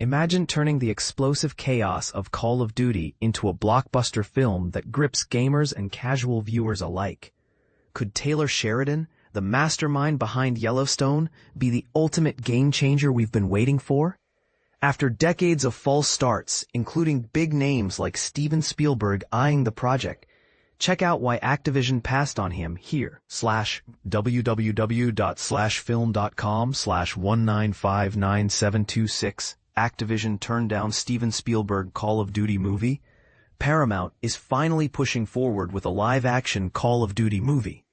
Imagine turning the explosive chaos of Call of Duty into a blockbuster film that grips gamers and casual viewers alike. Could Taylor Sheridan, the mastermind behind Yellowstone, be the ultimate game-changer we've been waiting for? After decades of false starts, including big names like Steven Spielberg eyeing the project, check out why Activision passed on him here, www.film.com/1959726. Activision turned down Steven Spielberg Call of Duty movie. Paramount is finally pushing forward with a live-action Call of Duty movie.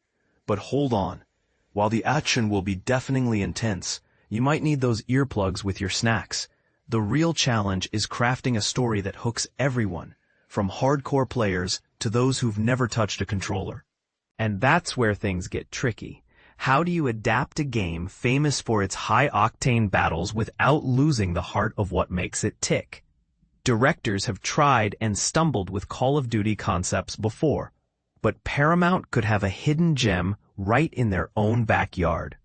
But hold on. While the action will be deafeningly intense, you might need those earplugs with your snacks. The real challenge is crafting a story that hooks everyone, from hardcore players to those who've never touched a controller. And that's where things get tricky. How do you adapt a game famous for its high-octane battles without losing the heart of what makes it tick? Directors have tried and stumbled with Call of Duty concepts before, but Paramount could have a hidden gem right in their own backyard.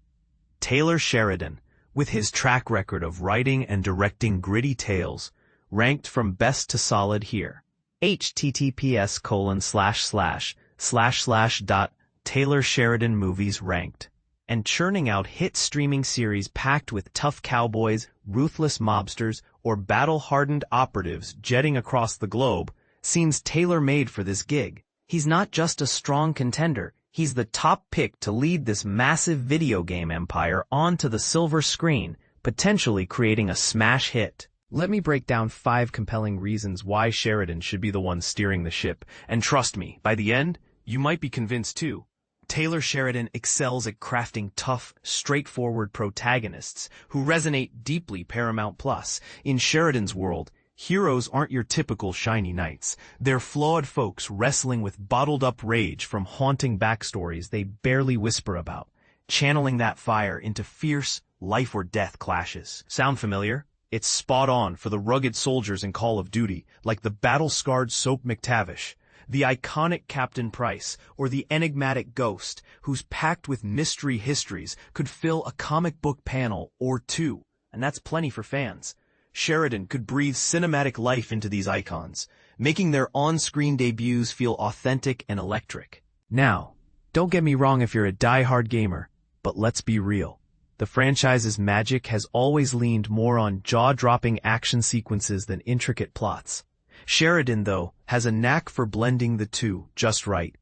Taylor Sheridan, with his track record of writing and directing gritty tales, ranked from best to solid here. https:////Taylor Sheridan Movies Ranked, and churning out hit streaming series packed with tough cowboys, ruthless mobsters, or battle-hardened operatives jetting across the globe, seems tailor-made for this gig. He's not just a strong contender, he's the top pick to lead this massive video game empire onto the silver screen, potentially creating a smash hit. Let me break down 5 compelling reasons why Sheridan should be the one steering the ship, and trust me, by the end, you might be convinced too. Taylor Sheridan excels at crafting tough, straightforward protagonists who resonate deeply Paramount Plus. In Sheridan's world, heroes aren't your typical shiny knights. They're flawed folks wrestling with bottled-up rage from haunting backstories they barely whisper about, channeling that fire into fierce, life-or-death clashes. Sound familiar? It's spot on for the rugged soldiers in Call of Duty, like the battle-scarred Soap McTavish, the iconic Captain Price, or the enigmatic Ghost, who's packed with mystery histories, could fill a comic book panel or two, and that's plenty for fans. Sheridan could breathe cinematic life into these icons, making their on-screen debuts feel authentic and electric. Now, don't get me wrong if you're a die-hard gamer, but let's be real. The franchise's magic has always leaned more on jaw-dropping action sequences than intricate plots. Sheridan, though, has a knack for blending the two just right.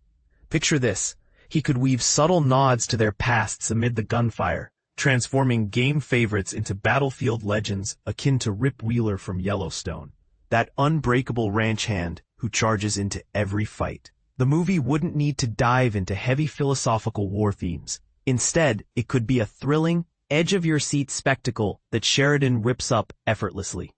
Picture this. He could weave subtle nods to their pasts amid the gunfire, transforming game favorites into battlefield legends akin to Rip Wheeler from Yellowstone, that unbreakable ranch hand who charges into every fight. The movie wouldn't need to dive into heavy philosophical war themes. Instead, it could be a thrilling, edge-of-your-seat spectacle that Sheridan whips up effortlessly.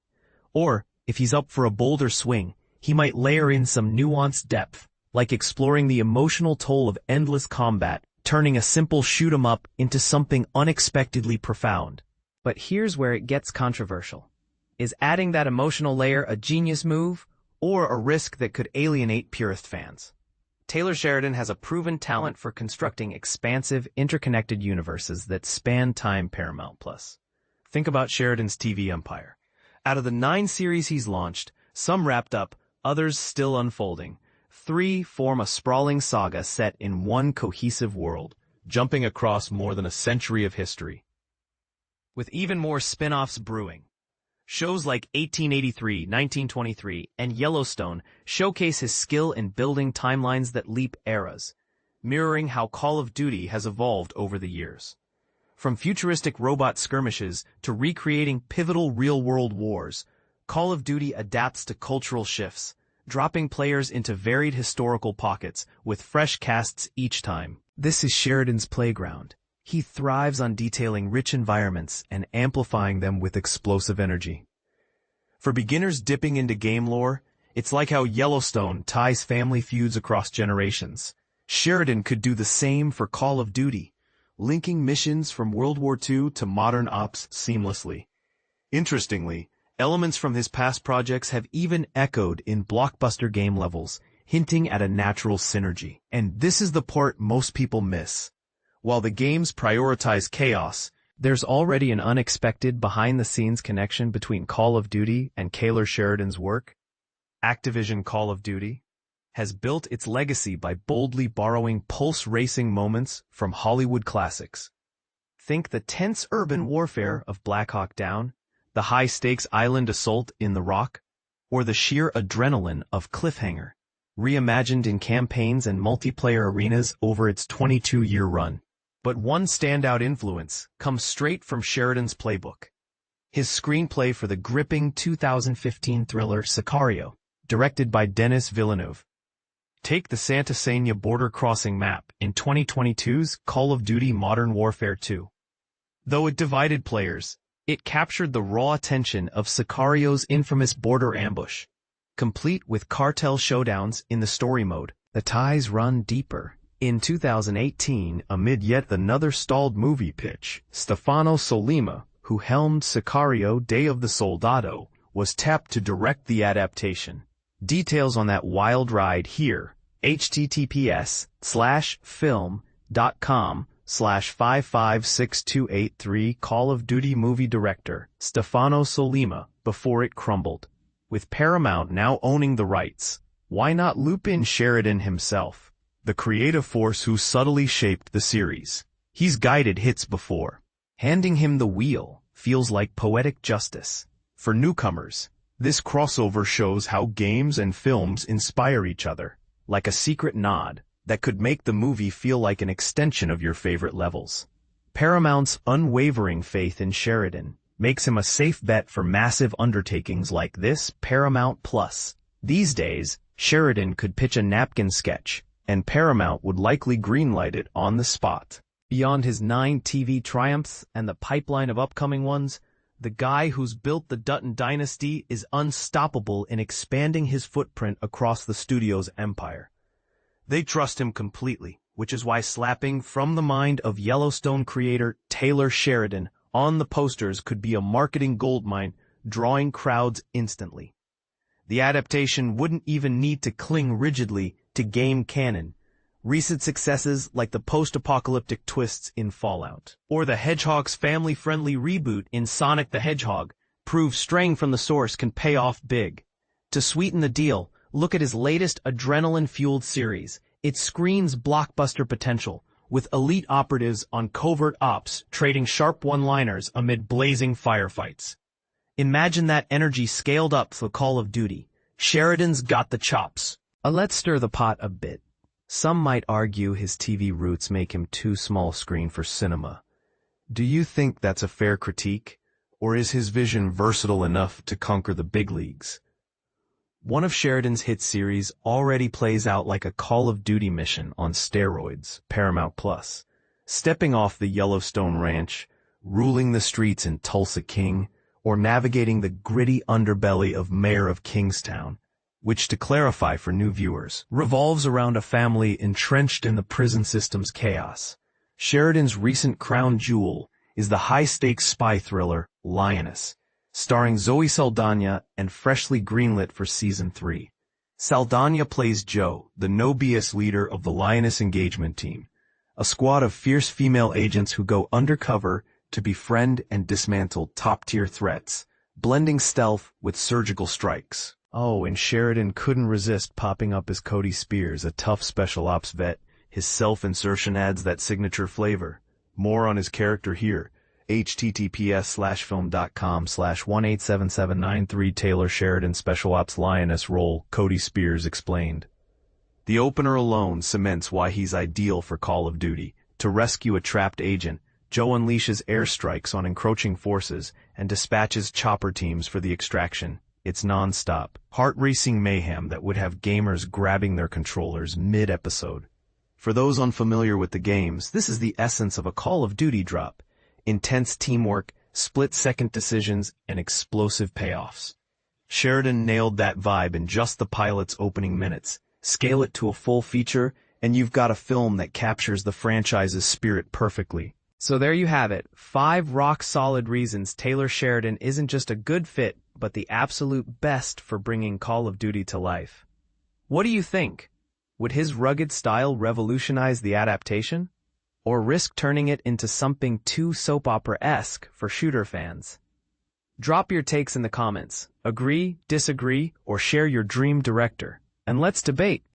Or, if he's up for a bolder swing, he might layer in some nuanced depth, like exploring the emotional toll of endless combat, turning a simple shoot-'em-up into something unexpectedly profound. But here's where it gets controversial. Is adding that emotional layer a genius move, or a risk that could alienate purist fans? Taylor Sheridan has a proven talent for constructing expansive, interconnected universes that span time. Paramount Plus. Think about Sheridan's TV empire. Out of the 9 series he's launched, some wrapped up, others still unfolding, 3 form a sprawling saga set in one cohesive world, jumping across more than a century of history. With even more spin-offs brewing. Shows like 1883, 1923, and Yellowstone showcase his skill in building timelines that leap eras, mirroring how Call of Duty has evolved over the years. From futuristic robot skirmishes to recreating pivotal real-world wars, Call of Duty adapts to cultural shifts, dropping players into varied historical pockets with fresh casts each time. This is Sheridan's playground. He thrives on detailing rich environments and amplifying them with explosive energy. For beginners dipping into game lore, it's like how Yellowstone ties family feuds across generations. Sheridan could do the same for Call of Duty, linking missions from World War II to modern ops seamlessly. Interestingly, elements from his past projects have even echoed in blockbuster game levels, hinting at a natural synergy. And this is the part most people miss. While the games prioritize chaos, There's already an unexpected behind-the-scenes connection between Call of Duty and Taylor Sheridan's work. Activision Call of Duty has built its legacy by boldly borrowing pulse-racing moments from Hollywood classics. Think the tense urban warfare of Black Hawk Down, the high-stakes island assault in The Rock, or the sheer adrenaline of Cliffhanger, reimagined in campaigns and multiplayer arenas over its 22-year run. But one standout influence comes straight from Sheridan's playbook. His screenplay for the gripping 2015 thriller Sicario, directed by Denis Villeneuve. Take the Santa Sena border crossing map in 2022's Call of Duty Modern Warfare 2. Though it divided players, it captured the raw tension of Sicario's infamous border ambush. Complete with cartel showdowns in the story mode, the ties run deeper. In 2018, amid yet another stalled movie pitch, Stefano Sollima, who helmed Sicario Day of the Soldado, was tapped to direct the adaptation. Details on that wild ride here, https:/film.com/556283 Call of Duty movie director, Stefano Sollima, before it crumbled. With Paramount now owning the rights, why not loop in Sheridan himself, the creative force who subtly shaped the series? He's guided hits before. Handing him the wheel feels like poetic justice. For newcomers, this crossover shows how games and films inspire each other, like a secret nod that could make the movie feel like an extension of your favorite levels. Paramount's unwavering faith in Sheridan makes him a safe bet for massive undertakings like this Paramount Plus. These days, Sheridan could pitch a napkin sketch, and Paramount would likely greenlight it on the spot. Beyond his 9 TV triumphs and the pipeline of upcoming ones, the guy who's built the Dutton dynasty is unstoppable in expanding his footprint across the studio's empire. They trust him completely, which is why slapping "From the Mind of Yellowstone" creator Taylor Sheridan on the posters could be a marketing goldmine, drawing crowds instantly. The adaptation wouldn't even need to cling rigidly to game canon. Recent successes like the post-apocalyptic twists in Fallout, or the Hedgehog's family-friendly reboot in Sonic the Hedgehog, prove straying from the source can pay off big. To sweeten the deal, look at his latest adrenaline-fueled series. It screams blockbuster potential, with elite operatives on covert ops trading sharp one-liners amid blazing firefights. Imagine that energy scaled up for Call of Duty. Sheridan's got the chops. Let's stir the pot a bit. Some might argue his TV roots make him too small screen for cinema. Do you think that's a fair critique, or is his vision versatile enough to conquer the big leagues? One of Sheridan's hit series already plays out like a Call of Duty mission on steroids, Paramount Plus. Stepping off the Yellowstone ranch, ruling the streets in Tulsa King, or navigating the gritty underbelly of Mayor of Kingstown, which, to clarify for new viewers, revolves around a family entrenched in the prison system's chaos. Sheridan's recent crown jewel is the high-stakes spy thriller Lioness, starring Zoe Saldana and freshly greenlit for Season 3. Saldana plays Jo, the no-BS leader of the Lioness engagement team, a squad of fierce female agents who go undercover to befriend and dismantle top-tier threats, blending stealth with surgical strikes. Oh, and Sheridan couldn't resist popping up as Cody Spears, a tough special ops vet. His self-insertion adds that signature flavor. More on his character here. https:/film.com/1877793 Taylor Sheridan Special Ops Lioness role, Cody Spears explained. The opener alone cements why he's ideal for Call of Duty. To rescue a trapped agent, Joe unleashes airstrikes on encroaching forces and dispatches chopper teams for the extraction. It's non-stop, heart-racing mayhem that would have gamers grabbing their controllers mid-episode. For those unfamiliar with the games, this is the essence of a Call of Duty drop. Intense teamwork, split-second decisions, and explosive payoffs. Sheridan nailed that vibe in just the pilot's opening minutes. Scale it to a full feature, and you've got a film that captures the franchise's spirit perfectly. So there you have it, 5 rock-solid reasons Taylor Sheridan isn't just a good fit, but the absolute best for bringing Call of Duty to life. What do you think? Would his rugged style revolutionize the adaptation? or risk turning it into something too soap opera-esque for shooter fans? Drop your takes in the comments. Agree, disagree, or share your dream director. And let's debate.